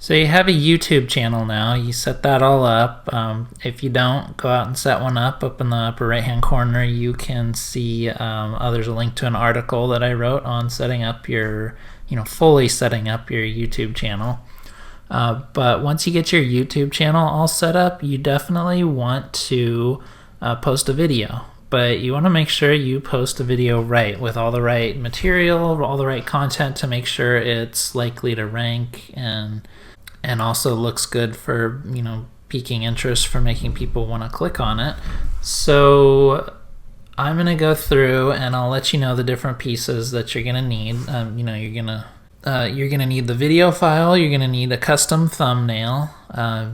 So you have a YouTube channel now. You set that all up. If you don't, go out and set one up in the upper right hand corner. You can see there's a link to an article that I wrote on setting up your, fully setting up your YouTube channel. But once you get your YouTube channel all set up, you definitely want to post a video. But you want to make sure you post a video right, with all the right material, all the right content, to make sure it's likely to rank and also looks good for, piquing interest, for making people want to click on it. So I'm going to go through and I'll let you know the different pieces that you're going to need. You're going to need the video file. You're going to need a custom thumbnail.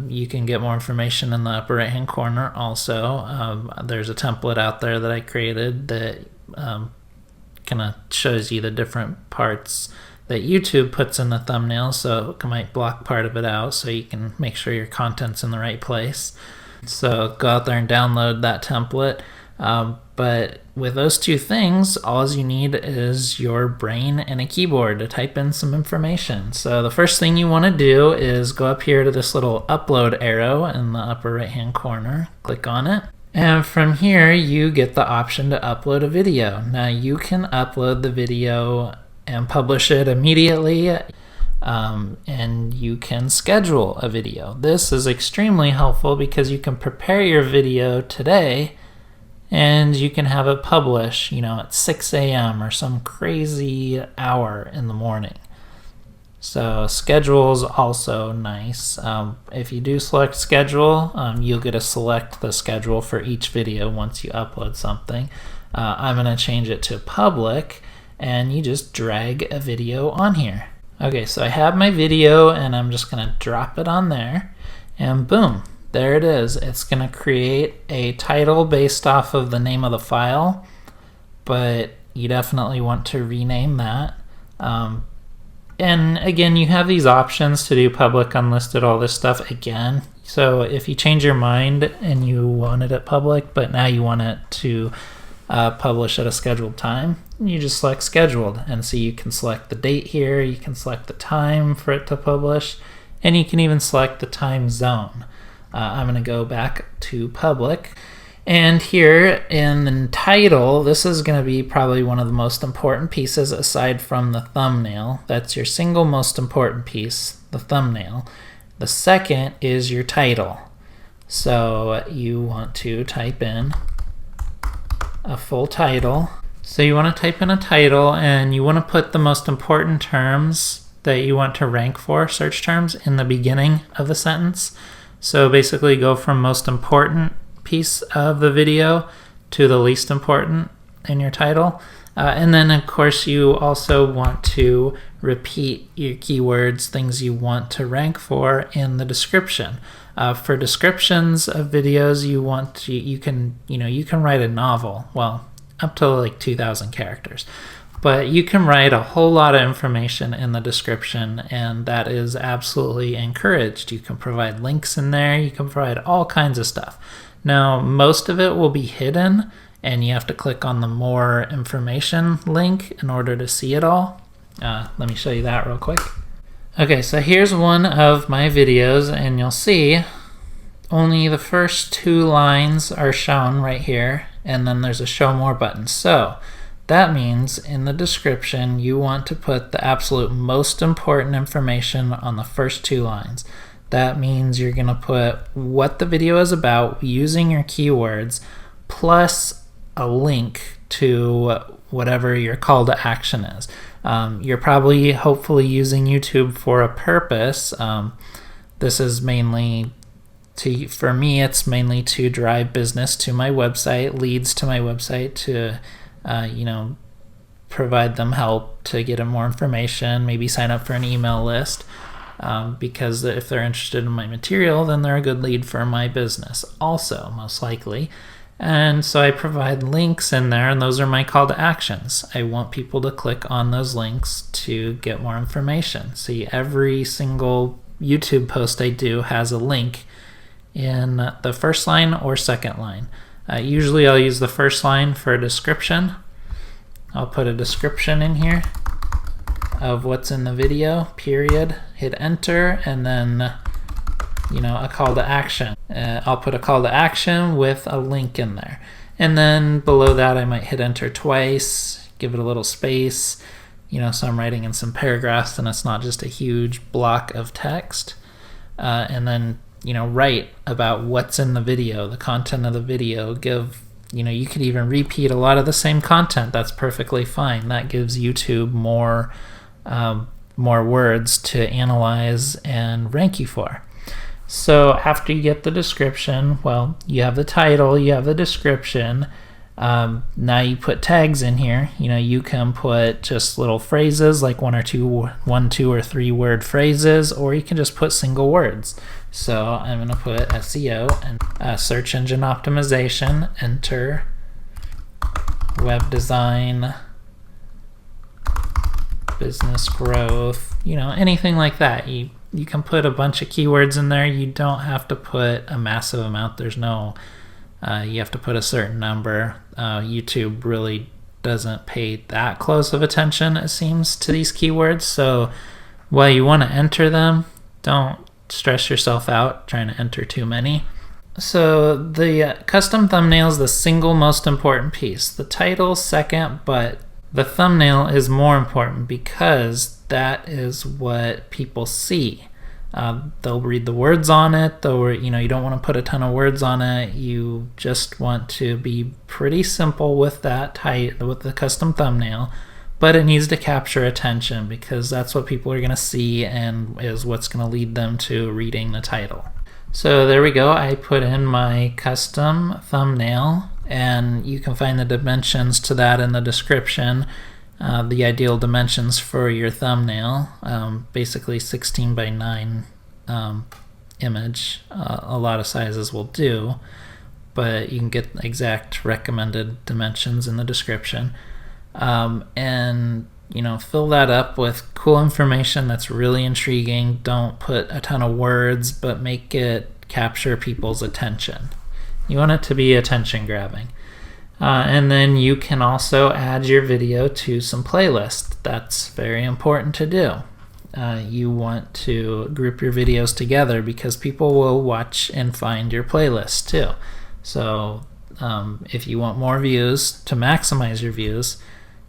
You can get more information in the upper right hand corner also. There's a template out there that I created that kind of shows you the different parts that YouTube puts in the thumbnail, so it might block part of it out so you can make sure your content's in the right place. So go out there and download that template. But with those two things, all you need is your brain and a keyboard to type in some information. So the first thing you want to do is go up here to this little upload arrow in the upper right hand corner. Click on it. And from here, you get the option to upload a video. Now you can upload the video and publish it immediately, and you can schedule a video. This is extremely helpful because you can prepare your video today and you can have it publish, at 6 a.m. or some crazy hour in the morning. So schedule is also nice. If you do select schedule, you'll get to select the schedule for each video once you upload something. I'm going to change it to public, and you just drag a video on here. Okay, so I have my video and I'm just going to drop it on there, and boom, there it is. It's going to create a title based off of the name of the file, but you definitely want to rename that. And again, you have these options to do public, unlisted, all this stuff again. So if you change your mind and you wanted it public, but now you want it to publish at a scheduled time, you just select scheduled, and so you can select the date here, you can select the time for it to publish, and you can even select the time zone. I'm going to go back to public, and here in the title, this is going to be probably one of the most important pieces aside from the thumbnail. That's your single most important piece, the thumbnail. The second is your title. So you want to type in a full title. So you want to type in a title, and you want to put the most important terms that you want to rank for, search terms, in the beginning of the sentence. So basically go from most important piece of the video to the least important in your title. And then of course you also want to repeat your keywords, things you want to rank for, in the description. For descriptions of videos, you can write a novel, well, up to like 2,000 characters. But you can write a whole lot of information in the description, and that is absolutely encouraged. You can provide links in there, you can provide all kinds of stuff. Now, most of it will be hidden, and you have to click on the more information link in order to see it all. Let me show you that real quick. Okay, so here's one of my videos, and you'll see only the first 2 lines are shown right here, and then there's a show more button. So that means in the description, you want to put the absolute most important information on the first 2 lines. That means you're going to put what the video is about using your keywords, plus a link to whatever your call to action is. You're probably, hopefully, using YouTube for a purpose. This is mainly for me, it's mainly to drive business to my website, leads to my website, to provide them help to get them more information, maybe sign up for an email list, because if they're interested in my material, then they're a good lead for my business also, most likely. And so I provide links in there, and those are my call to actions. I want people to click on those links to get more information. See, every single YouTube post I do has a link in the first line or second line. Usually I'll use the first line for a description. I'll put a description in here. of what's in the video, period, hit enter, and then a call to action. I'll put a call to action with a link in there. And then below that I might hit enter twice, give it a little space, so I'm writing in some paragraphs and it's not just a huge block of text. And then, write about what's in the video, the content of the video. You could even repeat a lot of the same content. That's perfectly fine. That gives YouTube more words to analyze and rank you for. So after you get the description, well, you have the title, you have the description. Now you put tags in here. You can put just little phrases like one, two, or three word phrases, or you can just put single words. So I'm going to put SEO and search engine optimization, enter, web design, business growth, anything like that. You can put a bunch of keywords in there. You don't have to put a massive amount. There's no, you have to put a certain number. YouTube really doesn't pay that close of attention, it seems, to these keywords. So while you want to enter them, don't stress yourself out trying to enter too many. So the custom thumbnail is the single most important piece. The title second, but the thumbnail is more important because that is what people see. They'll read the words on it. You don't want to put a ton of words on it. You just want to be pretty simple with with the custom thumbnail, but it needs to capture attention because that's what people are going to see and is what's going to lead them to reading the title. So there we go. I put in my custom thumbnail, and you can find the dimensions to that in the description. The ideal dimensions for your thumbnail, basically 16 by 9 image. A lot of sizes will do, but you can get exact recommended dimensions in the description. And fill that up with cool information that's really intriguing. Don't put a ton of words, but make it capture people's attention. You want it to be attention grabbing. And then you can also add your video to some playlists. That's very important to do. You want to group your videos together because people will watch and find your playlist too. So if you want more views, to maximize your views,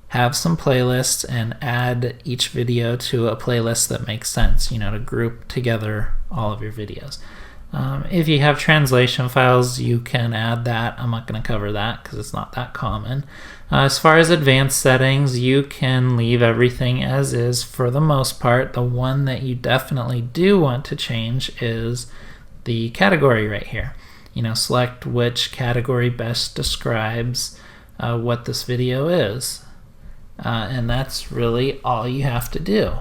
have some playlists and add each video to a playlist that makes sense, to group together all of your videos. If you have translation files, you can add that. I'm not going to cover that because it's not that common. As far as advanced settings, you can leave everything as is for the most part. The one that you definitely do want to change is the category right here. Select which category best describes what this video is. And that's really all you have to do.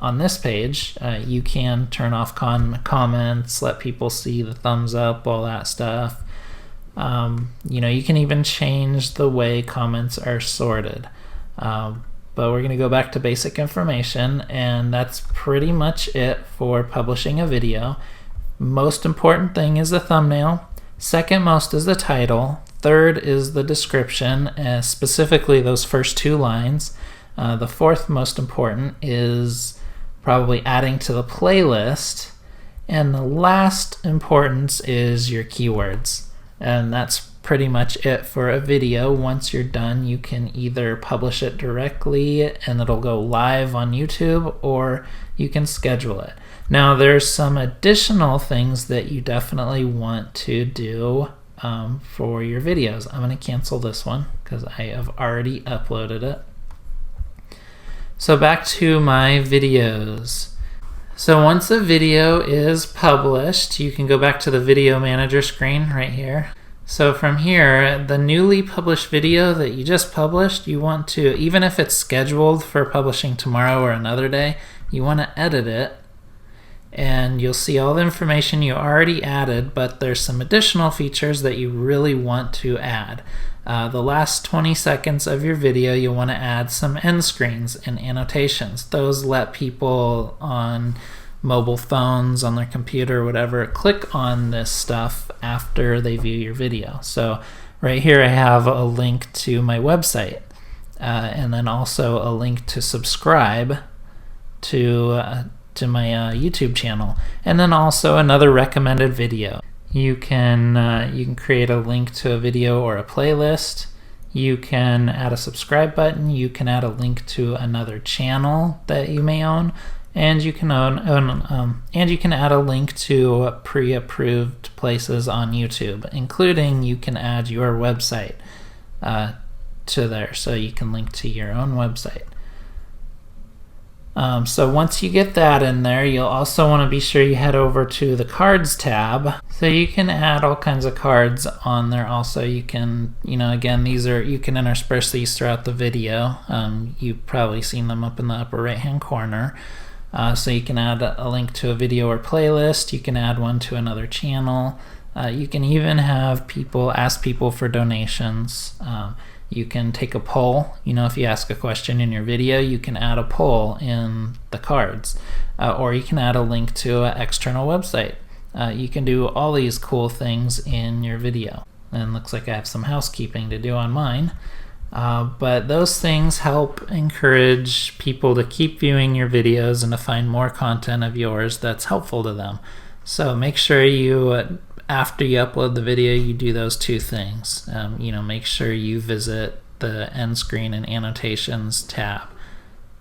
On this page, you can turn off comments, let people see the thumbs up, all that stuff. You can even change the way comments are sorted. But we're going to go back to basic information, and that's pretty much it for publishing a video. Most important thing is the thumbnail. Second most is the title. Third is the description, specifically those first 2 lines. The fourth most important is probably adding to the playlist, and the last importance is your keywords. And that's pretty much it for a video. Once you're done, you can either publish it directly and it'll go live on YouTube, or you can schedule it. Now there's some additional things that you definitely want to do for your videos. I'm going to cancel this one because I have already uploaded it. So back to my videos. So once a video is published, you can go back to the video manager screen right here. So from here, the newly published video that you just published, you want to, even if it's scheduled for publishing tomorrow or another day, you want to edit it. And you'll see all the information you already added, but there's some additional features that you really want to add. The last 20 seconds of your video, you'll want to add some end screens and annotations. Those let people on mobile phones, on their computer, or whatever, click on this stuff after they view your video. So right here I have a link to my website. and then also a link to subscribe to my YouTube channel, and then also another recommended video. You can create a link to a video or a playlist. You can add a subscribe button. You can add a link to another channel that you may own, and you can and you can add a link to pre-approved places on YouTube, including you can add your website to there, so you can link to your own website. So once you get that in there, you'll also want to be sure you head over to the cards tab. So you can add all kinds of cards on there. Also, you can, again, you can intersperse these throughout the video. You've probably seen them up in the upper right hand corner. So you can add a link to a video or playlist. You can add one to another channel. You can even have people ask people for donations. You can take a poll. If you ask a question in your video, you can add a poll in the cards. Or you can add a link to an external website. You can do all these cool things in your video. And looks like I have some housekeeping to do on mine. But those things help encourage people to keep viewing your videos and to find more content of yours that's helpful to them. So make sure you, after you upload the video, you do those two things. Make sure you visit the end screen and annotations tab.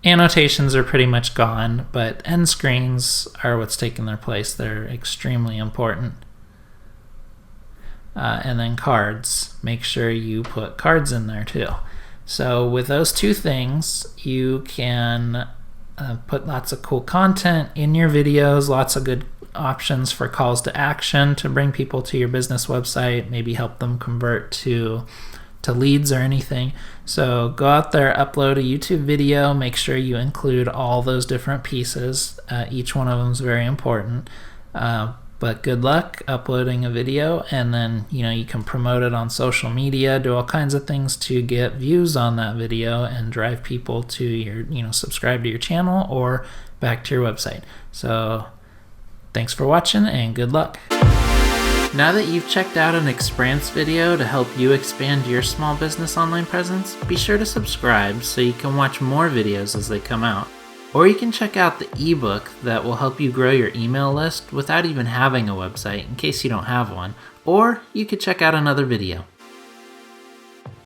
Annotations are pretty much gone, but end screens are what's taking their place. They're extremely important. And then cards. Make sure you put cards in there too. So with those two things, you can put lots of cool content in your videos, lots of good options for calls to action to bring people to your business website, maybe help them convert to leads or anything. So go out there, upload a YouTube video, make sure you include all those different pieces. Each one of them is very important. But good luck uploading a video, and then you can promote it on social media, do all kinds of things to get views on that video and drive people to your subscribe to your channel or back to your website. So thanks for watching and good luck. Now that you've checked out an experience video to help you expand your small business online presence, be sure to subscribe so you can watch more videos as they come out. Or you can check out the ebook that will help you grow your email list without even having a website in case you don't have one. Or you could check out another video.